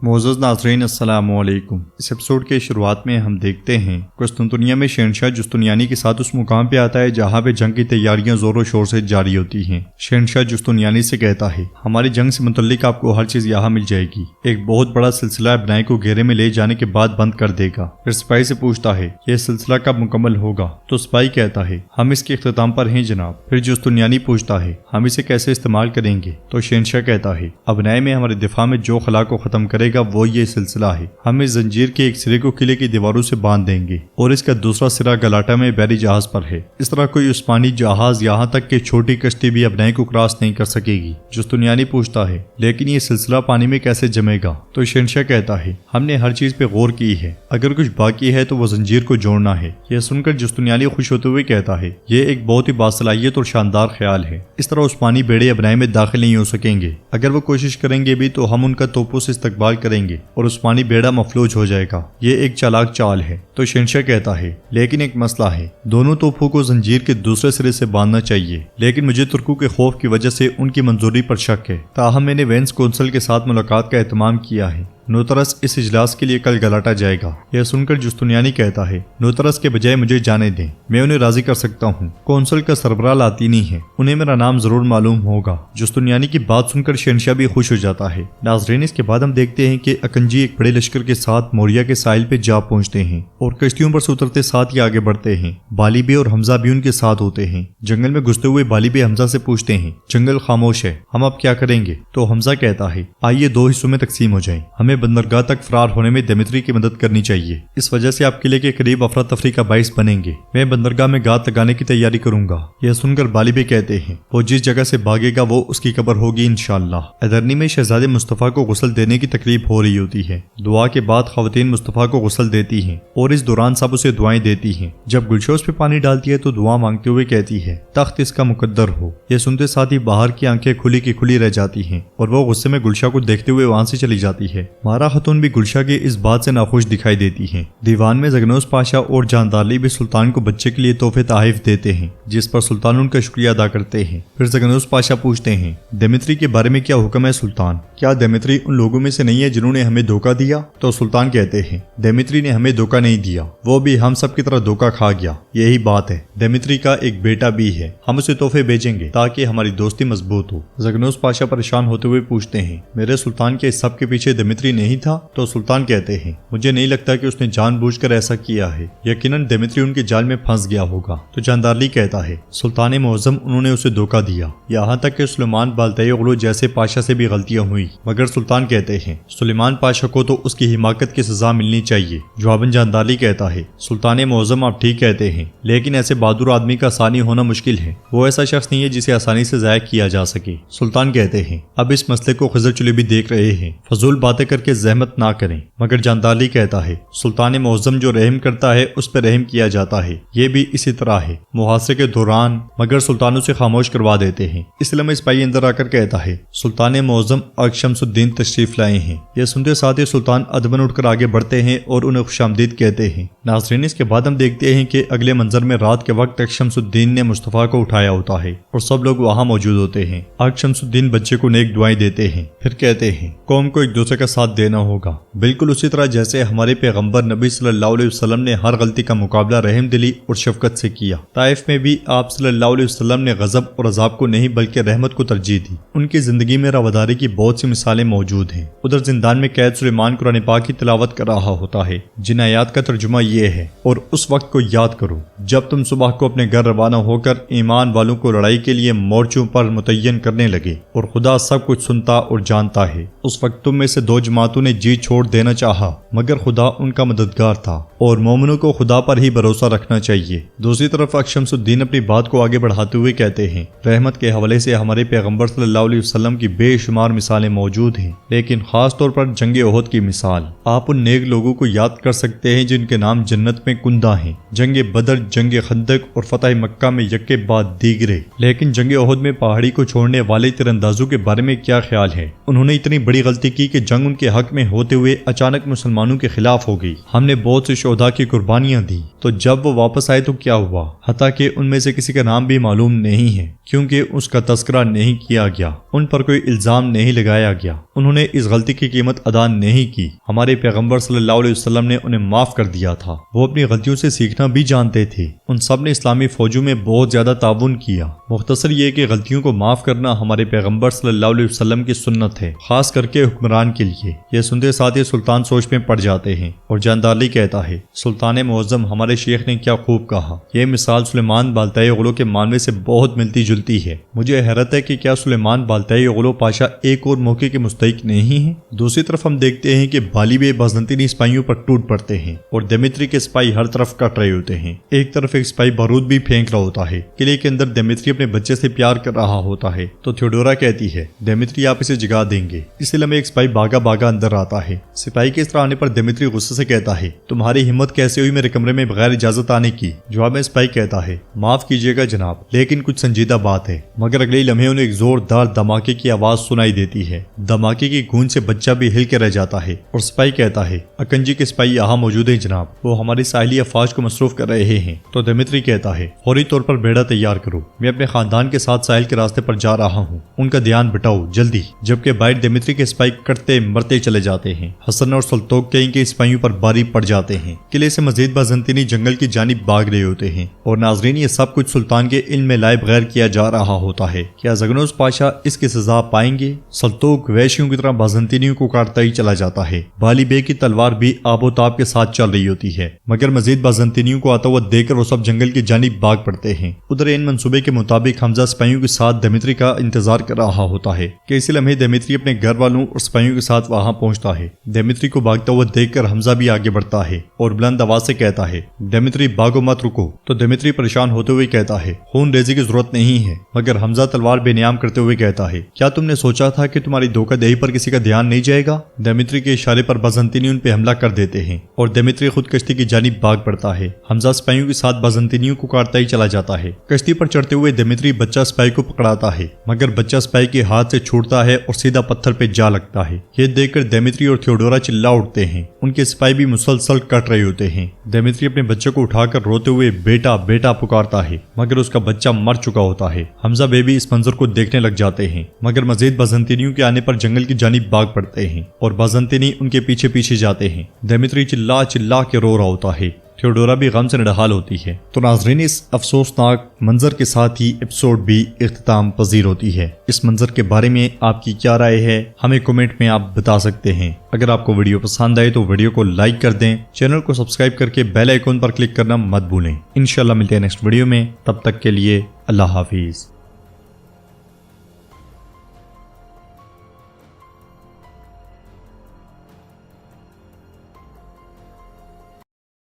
معزز ناظرین السلام علیکم۔ اس ایپیسوڈ کے شروعات میں ہم دیکھتے ہیں قسطنطنیہ میں شہنشاہ جستنیانی کے ساتھ اس مقام پہ آتا ہے جہاں پہ جنگ کی تیاریاں زور و شور سے جاری ہوتی ہیں۔ شہنشاہ جستنیانی سے کہتا ہے ہماری جنگ سے متعلق آپ کو ہر چیز یہاں مل جائے گی۔ ایک بہت بڑا سلسلہ ابنائی کو گھیرے میں لے جانے کے بعد بند کر دے گا۔ پھر سپاہی سے پوچھتا ہے یہ سلسلہ کب مکمل ہوگا؟ تو سپاہی کہتا ہے ہم اس کے اختتام پر ہیں جناب۔ پھر جستنیانی پوچھتا ہے ہم اسے کیسے استعمال کریں گے؟ تو شہنشاہ کہتا ہے ابنائی میں ہمارے دفاع میں جو خلا کو ختم کرے گا وہ یہ سلسلہ ہے۔ ہم اس زنجیر کے ایک سرے کو قلعے کی دیواروں سے باندھ دیں گے اور اس کا دوسرا سرا گلاٹا میں بحری جہاز پر ہے۔ اس طرح کوئی عثمانی جہاز یہاں تک کہ چھوٹی کشتی بھی ابنائی کو کراس نہیں کر سکے گی۔ جستنیانی پوچھتا ہے لیکن یہ سلسلہ پانی میں کیسے جمے گا؟ تو شہنشاہ کہتا ہے ہم نے ہر چیز پہ غور کی ہے، اگر کچھ باقی ہے تو وہ زنجیر کو جوڑنا ہے۔ یہ سن کر جستنیانی خوش ہوتے ہوئے کہتا ہے یہ ایک بہت ہی باصلاحیت اور شاندار خیال ہے۔ اس طرح عثمانی بیڑے ابنائی میں داخل نہیں ہو سکیں گے۔ اگر وہ کوشش کریں گے بھی تو ہم ان کا توپوں سے استقبال کریں گے اور عثمانی بیڑا مفلوج ہو جائے گا۔ یہ ایک چالاک چال ہے۔ تو شہنشاہ کہتا ہے لیکن ایک مسئلہ ہے، دونوں توپوں کو زنجیر کے دوسرے سرے سے باندھنا چاہیے، لیکن مجھے ترکوں کے خوف کی وجہ سے ان کی منظوری پر شک ہے۔ تاہم میں نے وینس کونسل کے ساتھ ملاقات کا اہتمام کیا ہے۔ نوترس اس اجلاس کے لیے کل گلاٹا جائے گا۔ یہ سن کر جستنیانی کہتا ہے نوترس کے بجائے مجھے جانے دیں، میں انہیں راضی کر سکتا ہوں۔ کونسل کا سربراہ لاطینی ہے، انہیں میرا نام ضرور معلوم ہوگا۔ جستنیانی کی بات سن کر شہنشاہ بھی خوش ہو جاتا ہے۔ ناظرین اس کے بعد ہم دیکھتے ہیں کہ اکنجی ایک بڑے لشکر کے ساتھ موریا کے ساحل پہ جا پہنچتے ہیں اور کشتیوں پر سے اترتے ساتھ ہی آگے بڑھتے ہیں۔ بالی بے اور حمزہ بھی ان کے ساتھ ہوتے ہیں۔ جنگل میں گھستے ہوئے بالی بے حمزہ سے پوچھتے ہیں جنگل خاموش ہے، ہم اب کیا کریں گے؟ تو حمزہ کہتا ہے آئیے دو حصوں میں تقسیم ہو جائیں، ہمیں بندرگاہ تک فرار ہونے میں دمیتری کی مدد کرنی چاہیے، اس وجہ سے آپ قلعے کے قریب افراتفری کا باعث بنیں گے۔ میں بندرگاہ میں گات لگانے کی تیاری کروں گا۔ یہ سن کر بالی بے کہتے ہیں وہ جس جگہ سے بھاگے گا وہ اس کی قبر ہوگی انشاءاللہ۔ ادرنی میں شہزادے مصطفیٰ کو غسل دینے کی تقریب ہو رہی ہوتی ہے۔ دعا کے بعد خواتین مصطفیٰ کو غسل دیتی ہیں اور اس دوران سب اسے دعائیں دیتی ہیں۔ جب گلشا اس پہ پانی ڈالتی ہے تو دعا مانگتے ہوئے کہتی ہے تخت اس کا مقدر ہو۔ یہ سنتے ساتھ ہی باہر کی آنکھیں کھلی کی کھلی رہ جاتی ہیں اور وہ غصے میں گلشا کو دیکھتے ہوئے وہاں سے چلی جاتی ہے۔ مارا خاتون بھی گلشا کے اس بات سے ناخوش دکھائی دیتی ہیں۔ دیوان میں زگنوس پاشا اور جاندارلی بھی سلطان کو بچے کے لیے تحفے تحائف دیتے ہیں جس پر سلطان ان کا شکریہ ادا کرتے ہیں۔ پھر زگنوس پاشا پوچھتے ہیں دمیتری کے بارے میں کیا حکم ہے سلطان؟ کیا دمیتری ان لوگوں میں سے نہیں ہے جنہوں نے ہمیں دھوکہ دیا؟ تو سلطان کہتے ہیں دمیتری نے ہمیں دھوکہ نہیں دیا، وہ بھی ہم سب کی طرح دھوکہ کھا گیا، یہی بات ہے۔ دمیتری کا ایک بیٹا بھی ہے، ہم اسے تحفے بھیجیں گے تاکہ ہماری دوستی مضبوط ہو۔ زگنوس پاشا پریشان ہوتے ہوئے پوچھتے ہیں میرے سلطان کے اس سب کے پیچھے دمیتری نہیں تھا؟ تو سلطان کہتے ہیں مجھے نہیں لگتا کہ اس نے جان بوجھ کر ایسا کیا ہے، یقیناً دمیتری ان کے جال میں پھنس گیا ہوگا۔ تو جاندارلی کہتا ہے سلطان معظم انہوں نے اسے دھوکہ دیا، یہاں تک کہ سلیمان بالتائی اغلو جیسے پاشا سے بھی غلطیاں ہوئی، مگر سلطان کہتے ہیں سلیمان پاشا کو تو اس کی حماقت کی سزا ملنی چاہیے۔ جواباً جاندارلی کہتا ہے سلطان معظم آپ ٹھیک کہتے ہیں، لیکن ایسے بہادر آدمی کا آسانی ہونا مشکل ہے، وہ ایسا شخص نہیں ہے جسے آسانی سے ضائع کیا جا سکے۔ سلطان کہتے ہیں اب اس مسئلے کو خضر چلی بھی دیکھ رہے ہیں، فضول باتیں کر کے زحمت نہ کریں۔ مگر جاندارلی کہتا ہے سلطان معظم جو رحم کرتا ہے اس پہ رحم کیا جاتا ہے، یہ بھی اسی طرح ہے۔ محاصرے کے دوران مگر سلطان اسے خاموش کروا دیتے ہیں۔ اس لمحے سپاہی اندر آ کر کہتا ہے سلطان معظم آج شمس الدین تشریف لائے ہیں۔ یہ سنتے ساتھ ہی سلطان ادبن اٹھ کر آگے بڑھتے ہیں اور انہیں خوش آمدید کہتے ہیں۔ ناظرین اس کے بعد ہم دیکھتے ہیں کہ اگلے منظر میں رات کے وقت تک شمس الدین نے مصطفیٰ کو اٹھایا ہوتا ہے اور سب لوگ وہاں موجود ہوتے ہیں۔ آج شمس الدین بچے کو نیک دعائیں دیتے ہیں، پھر کہتے ہیں قوم کو ایک دوسرے کا ساتھ دینا ہوگا، بالکل اسی طرح جیسے ہمارے پیغمبر نبی صلی اللہ علیہ وسلم نے ہر غلطی کا مقابلہ رحم دلی اور شفقت سے کیا۔ طائف میں بھی آپ صلی اللہ علیہ وسلم نے غضب اور عذاب کو نہیں بلکہ رحمت کو ترجیح دی۔ ان کی زندگی میں رواداری کی بہت سی مثالیں موجود ہیں۔ ادھر زندان میں قید سلیمان قرآن پاک کی تلاوت کر رہا ہوتا ہے، جن آیات کا ترجمہ یہ ہے اور اس وقت کو یاد کرو جب تم صبح کو اپنے گھر روانہ ہو کر ایمان والوں کو لڑائی کے لیے مورچوں پر متعین کرنے لگے اور خدا سب کچھ سنتا اور جانتا ہے۔ اس وقت تم میں سے دو جماعتوں نے جی چھوڑ دینا چاہا مگر خدا ان کا مددگار تھا اور مومنوں کو خدا پر ہی بھروسہ رکھنا چاہیے۔ دوسری طرف شمس الدین اپنی بات کو آگے بڑھاتے ہوئے کہتے ہیں رحمت کے حوالے سے ہمارے پیغمبر صلی اللہ علیہ وسلم کی بے شمار مثالیں موجود ہیں، لیکن خاص طور پر جنگ احد کی مثال۔ آپ ان نیک لوگوں کو یاد کر سکتے ہیں جن کے نام جنت میں کندہ ہیں۔ جنگ بدر، جنگ خندق اور فتح مکہ میں یکے بعد دیگرے، لیکن جنگ احد میں پہاڑی کو چھوڑنے والے تیر اندازوں کے بارے میں کیا خیال ہے؟ انہوں نے اتنی بڑی غلطی کی کہ جنگ ان کے حق میں ہوتے ہوئے اچانک مسلمانوں کے خلاف ہو گئی۔ ہم نے بہت سے شہداء کی قربانیاں دی، تو جب وہ واپس آئے تو کیا ہوا؟ حتیٰ کہ ان میں سے کسی کا نام بھی معلوم نہیں ہے، کیونکہ اس کا تذکرہ نہیں کیا گیا، ان پر کوئی الزام نہیں لگایا گیا، انہوں نے اس غلطی کی قیمت ادا نہیں کی۔ ہمارے پیغمبر صلی اللہ علیہ وسلم نے انہیں معاف کر دیا تھا، وہ اپنی غلطیوں سے سیکھنا بھی جانتے تھے۔ ان سب نے اسلامی فوجوں میں بہت زیادہ تعاون کیا۔ مختصر یہ کہ غلطیوں کو معاف کرنا ہمارے پیغمبر صلی اللہ علیہ وسلم کی سنت ہے، خاص کر کے حکمران کے لیے۔ یہ سنتے ساتھ ہی سلطان سوچ میں پڑ جاتے ہیں اور جاندارلی کہتا ہے، سلطان معظم ہمارے شیخ نے کیا خوب کہا۔ یہ مثال سلیمان بالتائی اغلو کے مانوے سے بہت ملتی جلتی ہے۔ مجھے حیرت ہے کہ کیا سلیمان بالتائی اغلو پاشا ایک اور موقع کے مستحق نہیں ہیں؟ دوسری طرف ہم دیکھتے ہیں کہ بالیبے بازنطینی سپاہیوں پر ٹوٹ پڑتے ہیں اور دمیتری کے سپاہی ہر طرف کٹ رہے ہوتے ہیں۔ ایک طرف ایک سپاہی بارود بھی پھینک رہا ہوتا ہے۔ قلعے کے اندر دمیتری اپنے بچے سے پیار کر رہا ہوتا ہے تو تھیوڈورا کہتی ہے، دمیتری آپ اسے جگا دیں گے۔ اسی لمحے ایک سپاہی بھاگا بھاگا اندر آتا ہے۔ سپاہی کے اس طرح آنے پر دمیتری غصے سے کہتا ہے، تمہاری ہمت کیسے ہوئی میرے کمرے میں بغیر اجازت آنے کی؟ جواب میں سپاہی کہتا ہے، معاف کیجیے گا جناب، لیکن کچھ سنجیدہ بات ہے۔ مگر اگلے لمحے انہیں ایک زوردار دھماکے کی آواز سنائی دیتی ہے۔ دھماکے کی گونج سے بچہ بھی ہل کے رہ جاتا ہے اور سپاہی کہتا ہے، اکنجی کے سپاہی یہاں موجود ہیں جناب، وہ ہماری ساحلی افواج کو مصروف کر رہے ہیں۔ تو دمیتری کہتا ہے، فوری طور پر بیڑا تیار کرو، میں اپنے خاندان کے ساتھ ساحل کے راستے پر جا رہا ہوں، ان کا دھیان بٹاؤ جلدی۔ جبکہ باہر دمیتری کے سپاہی کٹتے مرتے چلے جاتے ہیں۔ حسن اور سلطوق کئی کے سپاہیوں پر باری پڑ جاتے ہیں۔ قلعے سے مزید بازنطینی جنگل کی جانب بھاگ رہے ہوتے ہیں اور ناظرین یہ سب کچھ سلطان کے علم میں لائے بغیر کیا جا رہا ہوتا ہے۔ کیا زگنوس پاشا اس کی سزا پائیں گے؟ سلطوق ویشیوں کی طرح بازنطینیوں کو کاٹتا ہی چلا جاتا ہے۔ بالی بے کی تلوار بھی آب و تاب کے ساتھ چل رہی ہوتی ہے، مگر مزید بازنطینیوں کو آتا ہوا دیکھ کر وہ سب جنگل کی جانب بھاگ پڑتے ہیں۔ ادھر ان منصوبے کے مطابق حمزہ سپاہیوں کے ساتھ دمیتری کا انتظار کر رہا ہوتا ہے کہ اسی لمحے دمیتری اپنے گھر والوں اور سپاہیوں کے ساتھ وہاں پہنچتا ہے۔ دمیتری کو بھاگتا ہوا دیکھ کر حمزہ بھی آگے بڑھتا ہے اور بلند آواز سے کہتا ہے، دمیتری بھاگو مت رکو۔ تو دمیتری پریشان ہوتے ہوئے کہتا ہے، خون ریزی کی ضرورت نہیں ہے۔ مگر حمزہ تلوار بے نیام کرتے ہوئے کہتا ہے، کیا تم نے سوچا تھا کہ تمہاری دھوکہ دہی پر کسی کا دھیان نہیں جائے گا؟ دمیتری کے اشارے پر بازنطینی ان پہ حملہ کر دیتے ہیں اور دمیتری خود کشتی کی جانب بھاگ پڑتا ہے۔ حمزہ سپاہیوں کے ساتھ بازنطینیوں کو کاٹتا ہی چلا جاتا ہے۔ کشتی پر چڑھتے ہوئے دمیتری بچہ سپاہی کو پکڑاتا ہے، مگر بچہ سپاہی کے ہاتھ سے چھوٹتا ہے اور سیدھا پتھر پہ جا لگتا ہے۔ یہ دیکھ کر دمیتری اور تھیوڈورا چلا اٹھتے ہیں، ان کے سپاہی بھی مسلسل کٹ رہے ہوتے ہیں۔ دمیتری اپنے بچے کو اٹھا کر روتے ہوئے بیٹا بیٹا پکارتا ہے، مگر اس کا بچہ مر چکا ہوتا ہے۔ حمزہ بے بھی اس منظر کو دیکھنے لگ جاتے ہیں، مگر مزید بازنطینیوں کے آنے پر جنگل کی جانب بھاگ پڑتے ہیں اور بازنطینی ان کے پیچھے پیچھے جاتے ہیں۔ دمیتری چلا چلا کے رو رہا ہوتا ہے، تھیوڈورا بھی غم سے نڈھال ہوتی ہے۔ تو ناظرین اس افسوسناک منظر کے ساتھ ہی ایپیسوڈ بھی اختتام پذیر ہوتی ہے۔ اس منظر کے بارے میں آپ کی کیا رائے ہے ہمیں کمنٹ میں آپ بتا سکتے ہیں۔ اگر آپ کو ویڈیو پسند آئے تو ویڈیو کو لائک کر دیں، چینل کو سبسکرائب کر کے بیل آئیکن پر کلک کرنا مت بھولیں۔ انشاءاللہ ملتے ہیں نیکسٹ ویڈیو میں، تب تک کے لیے اللہ حافظ۔